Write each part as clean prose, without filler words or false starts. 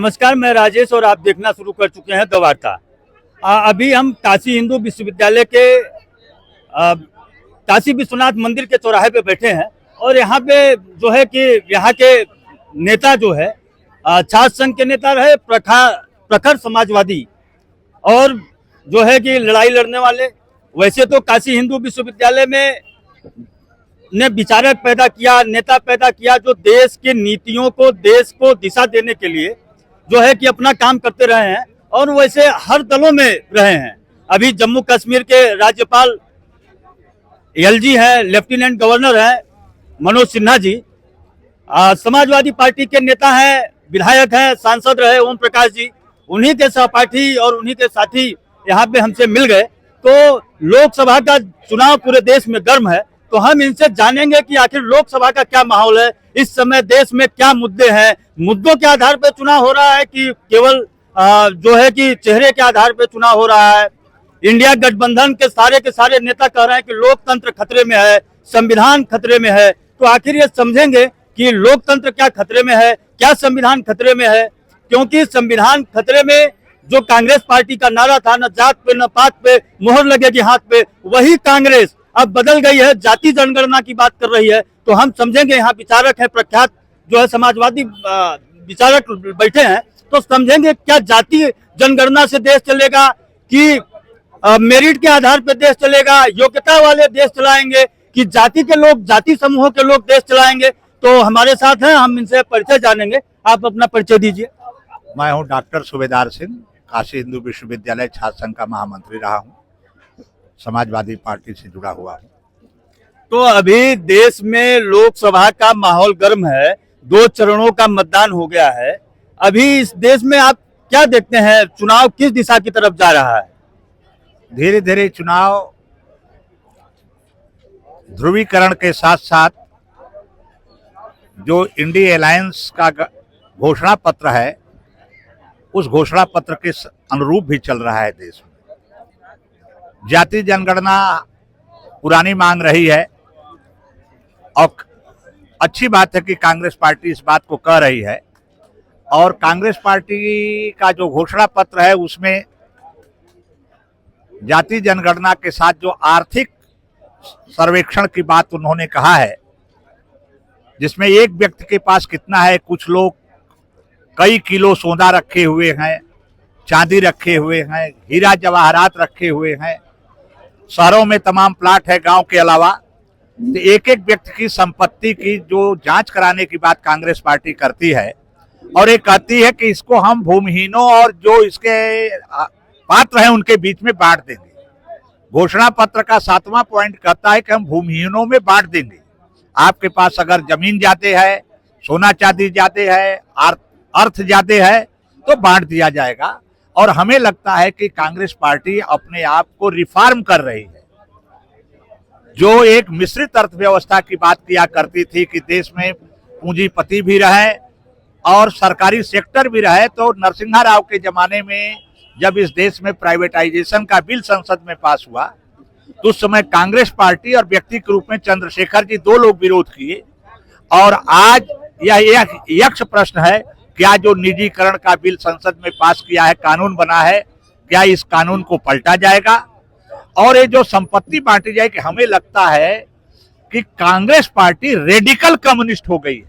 नमस्कार, मैं राजेश और आप देखना शुरू कर चुके हैं द वार्ता। अभी हम काशी हिंदू विश्वविद्यालय के काशी विश्वनाथ मंदिर के चौराहे पे बैठे हैं और यहाँ पे जो है कि यहाँ के नेता जो है छात्र संघ के नेता रहे, प्रखर समाजवादी और जो है कि लड़ाई लड़ने वाले। वैसे तो काशी हिंदू विश्वविद्यालय में ने विचारक पैदा किया, नेता पैदा किया जो देश की नीतियों को, देश को दिशा देने के लिए जो है कि अपना काम करते रहे हैं और वैसे हर दलों में रहे हैं। अभी जम्मू कश्मीर के राज्यपाल एलजी हैं, लेफ्टिनेंट गवर्नर हैं मनोज सिन्हा जी, समाजवादी पार्टी के नेता हैं, विधायक हैं, सांसद रहे ओम प्रकाश जी। उन्हीं के सहपाठी और उन्हीं के साथी यहाँ पे हमसे मिल गए। तो लोकसभा का चुनाव पूरे देश में गर्म है, तो हम इनसे जानेंगे कि आखिर लोकसभा का क्या माहौल है, इस समय देश में क्या मुद्दे हैं, मुद्दों के आधार पर चुनाव हो रहा है कि केवल जो है कि चेहरे के आधार पर चुनाव हो रहा है। इंडिया गठबंधन के सारे नेता कह रहे हैं कि लोकतंत्र खतरे में है, संविधान खतरे में है। तो आखिर ये समझेंगे कि लोकतंत्र क्या खतरे में है, क्या संविधान खतरे में है। क्योंकि संविधान खतरे में जो कांग्रेस पार्टी का नारा था, न जात पे न पात पे मोहर लगेगी हाथ पे, वही कांग्रेस अब बदल गई है, जाति जनगणना की बात कर रही है। तो हम समझेंगे, यहाँ विचारक है, प्रख्यात जो है समाजवादी विचारक बैठे हैं, तो समझेंगे क्या जाति जनगणना से देश चलेगा कि मेरिट के आधार पर देश चलेगा, योग्यता वाले देश चलाएंगे कि जाति के लोग, जाति समूहों के लोग देश चलाएंगे। तो हमारे साथ हैं, हम इनसे परिचय जानेंगे। आप अपना परिचय दीजिए। मैं हूं डॉक्टर सुबेदार सिंह, काशी हिंदू विश्वविद्यालय छात्र संघ का महामंत्री रहा हूं, समाजवादी पार्टी से जुड़ा हुआ हूं। तो अभी देश में लोकसभा का माहौल गर्म है, 2 चरणों का मतदान हो गया है। अभी इस देश में आप क्या देखते हैं, चुनाव किस दिशा की तरफ जा रहा है? धीरे धीरे चुनाव ध्रुवीकरण के साथ साथ जो इंडिया अलायंस का घोषणा पत्र है, उस घोषणा पत्र के अनुरूप भी चल रहा है देश में। जाति जनगणना पुरानी मांग रही है और अच्छी बात है कि कांग्रेस पार्टी इस बात को कह रही है। और कांग्रेस पार्टी का जो घोषणा पत्र है उसमें जाति जनगणना के साथ जो आर्थिक सर्वेक्षण की बात उन्होंने कहा है, जिसमें एक व्यक्ति के पास कितना है, कुछ लोग कई किलो सोना रखे हुए हैं, चांदी रखे हुए हैं, हीरा जवाहरात रखे हुए हैं, शहरों में तमाम प्लाट है, गांव के अलावा। तो एक एक व्यक्ति की संपत्ति की जो जांच कराने की बात कांग्रेस पार्टी करती है और ये कहती है कि इसको हम भूमिहीनों और जो इसके पात्र हैं उनके बीच में बांट देंगे। घोषणा पत्र का 7वां पॉइंट कहता है कि हम भूमिहीनों में बांट देंगे। आपके पास अगर जमीन जाते हैं, सोना चांदी जाते हैं, अर्थ जाते हैं, तो बांट दिया जाएगा। और हमें लगता है कि कांग्रेस पार्टी अपने आप को रिफॉर्म कर रही है। जो एक मिश्रित अर्थव्यवस्था की बात किया करती थी कि देश में पूंजीपति भी रहे और सरकारी सेक्टर भी रहे, तो नरसिम्हा राव के जमाने में जब इस देश में प्राइवेटाइजेशन का बिल संसद में पास हुआ, तो उस समय कांग्रेस पार्टी और व्यक्ति के रूप में चंद्रशेखर जी 2 लोग विरोध किए। और आज यह यक्ष प्रश्न है, क्या जो निजीकरण का बिल संसद में पास किया है, कानून बना है, क्या इस कानून को पलटा जाएगा और ये जो संपत्ति बांटी जाएगी? हमें लगता है कि कांग्रेस पार्टी रेडिकल कम्युनिस्ट हो गई है।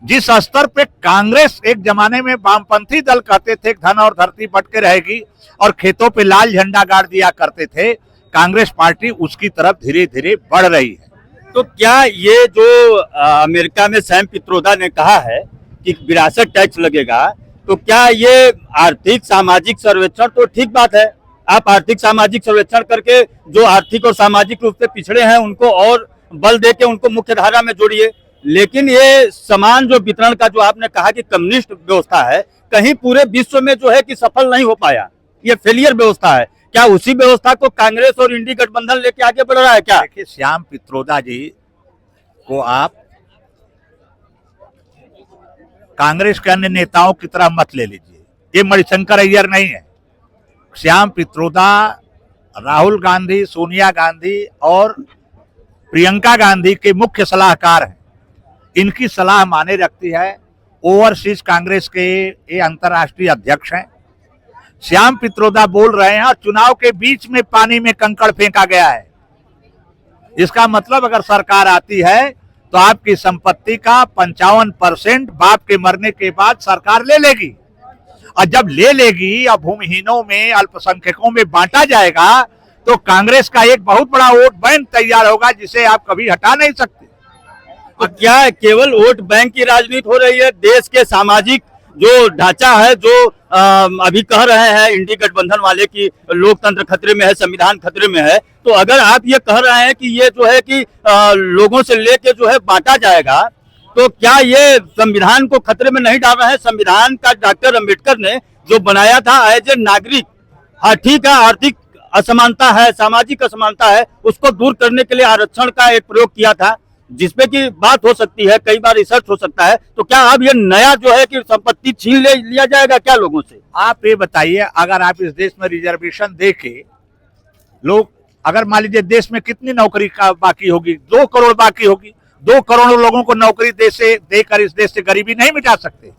जिस स्तर पे कांग्रेस एक जमाने में वामपंथी दल कहते थे धन और धरती बट के रहेगी और खेतों पे लाल झंडा गाड़ दिया करते थे, कांग्रेस पार्टी उसकी तरफ धीरे धीरे बढ़ रही है। तो क्या ये जो अमेरिका में सैम पित्रोदा ने कहा है कि विरासत टैक्स लगेगा, तो क्या ये आर्थिक सामाजिक सर्वेक्षण, तो ठीक बात है, आप आर्थिक सामाजिक सर्वेक्षण करके जो आर्थिक और सामाजिक रूप से पिछड़े हैं उनको और बल देके उनको मुख्य धारा में जोड़िए। लेकिन ये समान जो वितरण का जो आपने कहा कि कम्युनिस्ट व्यवस्था है, कहीं पूरे विश्व में जो है कि सफल नहीं हो पाया, ये फेलियर व्यवस्था है। क्या उसी व्यवस्था को कांग्रेस और इंडी गठबंधन लेके आगे बढ़ रहा है क्या? देखिए, श्याम पित्रोदा जी को आप कांग्रेस के अन्य नेताओं की तरह मत ले लीजिए, ये मणिशंकर अय्यर नहीं है। श्याम पित्रोदा राहुल गांधी, सोनिया गांधी और प्रियंका गांधी के मुख्य सलाहकार हैं। इनकी सलाह माने रखती है ओवरसीज कांग्रेस के ये अंतर्राष्ट्रीय अध्यक्ष हैं। श्याम पित्रोदा बोल रहे हैं और चुनाव के बीच में पानी में कंकड़ फेंका गया है। इसका मतलब अगर सरकार आती है तो आपकी संपत्ति का 55% बाप के मरने के बाद सरकार ले लेगी, और जब ले लेगी और भूमिहीनों में, अल्पसंख्यकों में बांटा जाएगा तो कांग्रेस का एक बहुत बड़ा वोट बैंक तैयार होगा जिसे आप कभी हटा नहीं सकते। तो क्या केवल वोट बैंक की राजनीति हो रही है? देश के सामाजिक जो ढांचा है, जो अभी कह रहे हैं इंडी गठबंधन वाले की लोकतंत्र खतरे में है, संविधान खतरे में है, तो अगर आप ये कह रहे हैं कि ये जो है कि लोगों से लेके जो है बांटा जाएगा, तो क्या ये संविधान को खतरे में नहीं डाल रहे हैं? संविधान का डॉक्टर अंबेडकर ने जो बनाया था एज ए नागरिक, हाँ ठीक है, आर्थिक असमानता है, सामाजिक असमानता है, उसको दूर करने के लिए आरक्षण का एक प्रयोग किया था, जिसपे की बात हो सकती है, कई बार रिसर्च हो सकता है। तो क्या अब ये नया जो है कि संपत्ति छीन लिया जाएगा क्या लोगों से? आप ये बताइए, अगर आप इस देश में रिजर्वेशन देके लोग, अगर मान लीजिए देश में कितनी नौकरी का बाकी होगी? 2 करोड़ बाकी होगी। 2 करोड़ लोगों को नौकरी देकर इस देश से गरीबी नहीं मिटा सकते।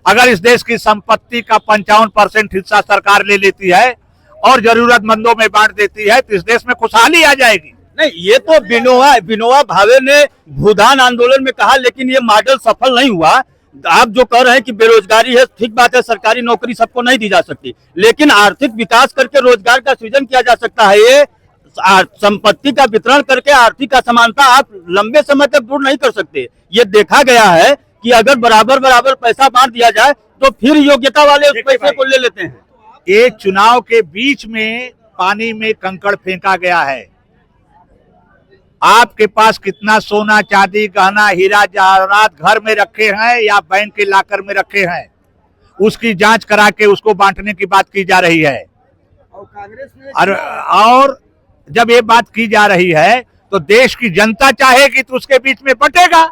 अगर इस देश की संपत्ति का 55% हिस्सा सरकार ले लेती है और जरूरतमंदों में बांट देती है तो इस देश में खुशहाली आ जाएगी। नहीं, ये तो विनोबा भावे ने भूदान आंदोलन में कहा, लेकिन ये मॉडल सफल नहीं हुआ। आप जो कह रहे हैं कि बेरोजगारी है, ठीक बात है, सरकारी नौकरी सबको नहीं दी जा सकती, लेकिन आर्थिक विकास करके रोजगार का सृजन किया जा सकता है। ये संपत्ति का वितरण करके आर्थिक असमानता आप लंबे समय तक दूर नहीं कर सकते। ये देखा गया है कि अगर बराबर पैसा बांट दिया जाए तो फिर योग्यता वाले उस पैसे को ले लेते हैं। ये चुनाव के बीच में पानी में कंकड़ फेंका गया है। आपके पास कितना सोना, चांदी, गहना, हीरा जवाहरात घर में रखे हैं या बैंक के लॉकर में रखे हैं, उसकी जांच करा के उसको बांटने की बात की जा रही है। और कांग्रेस ने और जब ये बात की जा रही है तो देश की जनता चाहेगी तो उसके बीच में बटेगा।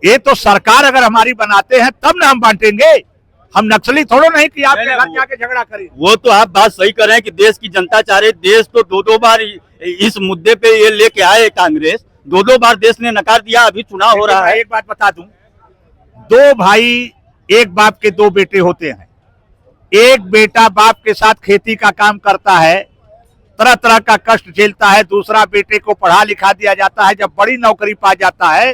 ये तो सरकार अगर हमारी बनाते हैं तब ना हम बांटेंगे। हम नक्सली थोड़ो नहीं कि आपके घर जाके झगड़ा करें। वो तो आप बात सही कर रहे हैं कि देश की जनता चाह रही। देश तो 2 बार इस मुद्दे पे ये लेके आए कांग्रेस, 2 बार देश ने नकार दिया। अभी चुनाव हो रहा है। एक बात बता दूं, 2 भाई एक बाप के 2 बेटे होते हैं। एक बेटा बाप के साथ खेती का काम करता है, तरह तरह का कष्ट झेलता है, दूसरा बेटे को पढ़ा लिखा दिया जाता है। जब बड़ी नौकरी पा जाता है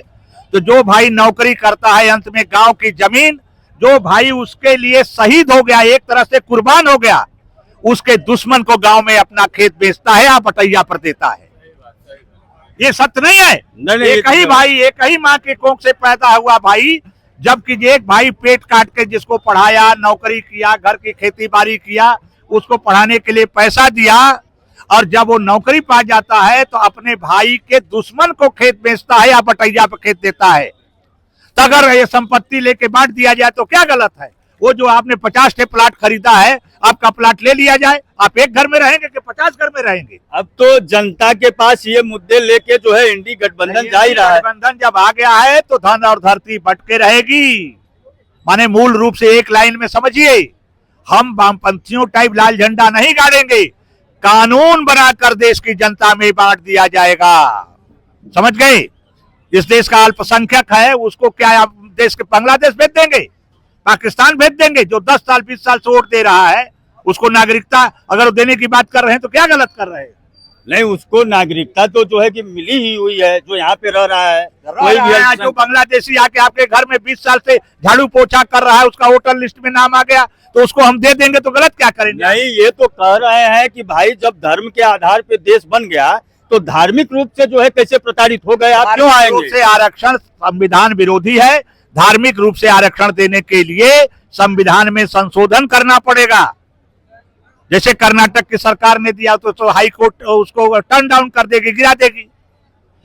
तो जो भाई नौकरी करता है, अंत में गांव की जमीन, जो भाई उसके लिए शहीद हो गया, एक तरह से कुर्बान हो गया, उसके दुश्मन को गांव में अपना खेत बेचता है या बटैया पर देता है। ये सत्य नहीं है? एक ही भाई, एक ही माँ के कोख से पैदा हुआ भाई, जबकि एक भाई पेट काट के जिसको पढ़ाया, नौकरी किया, घर की खेती बाड़ी किया, उसको पढ़ाने के लिए पैसा दिया, और जब वो नौकरी पा जाता है तो अपने भाई के दुश्मन को खेत बेचता है या बटैया पर खेत देता है। तो अगर ये संपत्ति लेके बांट दिया जाए तो क्या गलत है? वो जो आपने 50 ठे प्लाट खरीदा है, आपका प्लाट ले लिया जाए, आप एक घर में रहेंगे कि 50 घर में रहेंगे? अब तो जनता के पास ये मुद्दे लेके जो है इंडी गठबंधन जा ही रहा है। गठबंधन जब आ गया है तो धन और धरती बटके रहेगी। माने मूल रूप से एक लाइन में समझिए, हम वामपंथियों टाइप लाल झंडा नहीं गाड़ेंगे, कानून बनाकर देश की जनता में बांट दिया जाएगा। समझ गए? इस देश का अल्पसंख्यक है, उसको क्या आप देश के बांग्लादेश भेज देंगे, पाकिस्तान भेज देंगे? जो 10 साल 20 साल से वोट दे रहा है उसको नागरिकता अगर देने की बात कर रहे हैं तो क्या गलत कर रहे हैं? नहीं, उसको नागरिकता तो जो है कि मिली ही हुई है, जो यहाँ पे रह रहा है। कोई भी जो बांग्लादेशी आके आपके घर में 20 साल से झाड़ू पोछा कर रहा है, उसका वोटर लिस्ट में नाम आ गया तो उसको हम दे देंगे तो गलत क्या करेंगे? नहीं, ये तो कह रहे हैं कि भाई जब धर्म के आधार पे देश बन गया तो धार्मिक रूप से जो है कैसे प्रताड़ित हो गए, आप क्यों आएंगे? से आरक्षण संविधान विरोधी है। धार्मिक रूप से आरक्षण देने के लिए संविधान में संशोधन करना पड़ेगा। जैसे कर्नाटक की सरकार ने दिया तो हाई कोर्ट उसको टर्न डाउन कर देगी, गिरा देगी।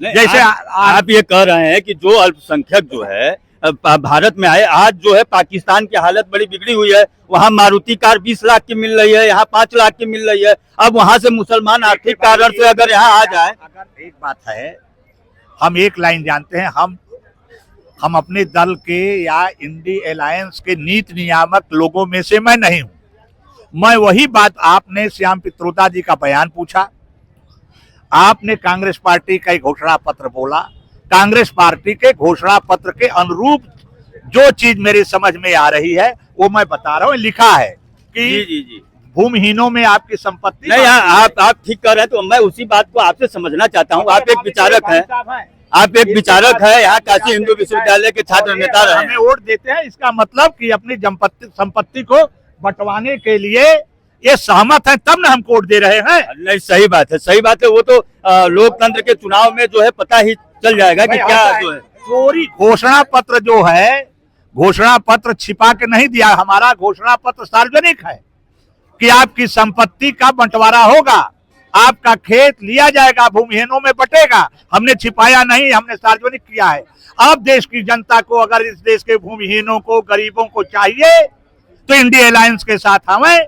जैसे आप ये कह रहे हैं कि जो अल्पसंख्यक जो है भारत में आए, आज जो है पाकिस्तान की हालत बड़ी बिगड़ी हुई है। वहाँ मारुति कार 20 लाख की मिल रही है, यहाँ 5 लाख की मिल रही है। अब वहाँ से मुसलमान आर्थिक कारण से अगर यहाँ आ जाए, अगर एक बात है, हम एक लाइन जानते हैं, हम अपने दल के या इंडी अलायंस के नीति नियामक लोगों में से मैं नहीं हूं। मैं वही बात, आपने श्याम पित्रोदा जी का बयान पूछा, आपने कांग्रेस पार्टी का एक घोषणा पत्र बोला, कांग्रेस पार्टी के घोषणा पत्र के अनुरूप जो चीज मेरी समझ में आ रही है वो मैं बता रहा हूँ, लिखा है कि जी जी जी भूमिहीनों में आपकी संपत्ति नहीं, आप ठीक कर रहे हैं, तो मैं उसी बात को आपसे समझना चाहता हूँ। आप एक विचारक हैं, आप एक विचारक है, यहाँ काशी हिंदू विश्वविद्यालय के छात्र नेता रहे हमें वोट देते हैं, इसका मतलब कि अपनी संपत्ति को बंटवाने के लिए ये सहमत है, तब ना हम वोट दे रहे हैं। नहीं, सही बात है, सही बात है। वो तो लोकतंत्र के चुनाव में जो है पता ही चल जाएगा कि क्या जो है। चोरी घोषणा पत्र जो है, घोषणा पत्र छिपा के नहीं दिया, हमारा घोषणा पत्र सार्वजनिक है कि आपकी संपत्ति का बंटवारा होगा, आपका खेत लिया जाएगा, भूमिहीनों में बटेगा। हमने छिपाया नहीं, हमने सार्वजनिक किया है। अब देश की जनता को, अगर इस देश के भूमिहीनों को, गरीबों को चाहिए तो इंडिया अलायंस के साथ हमें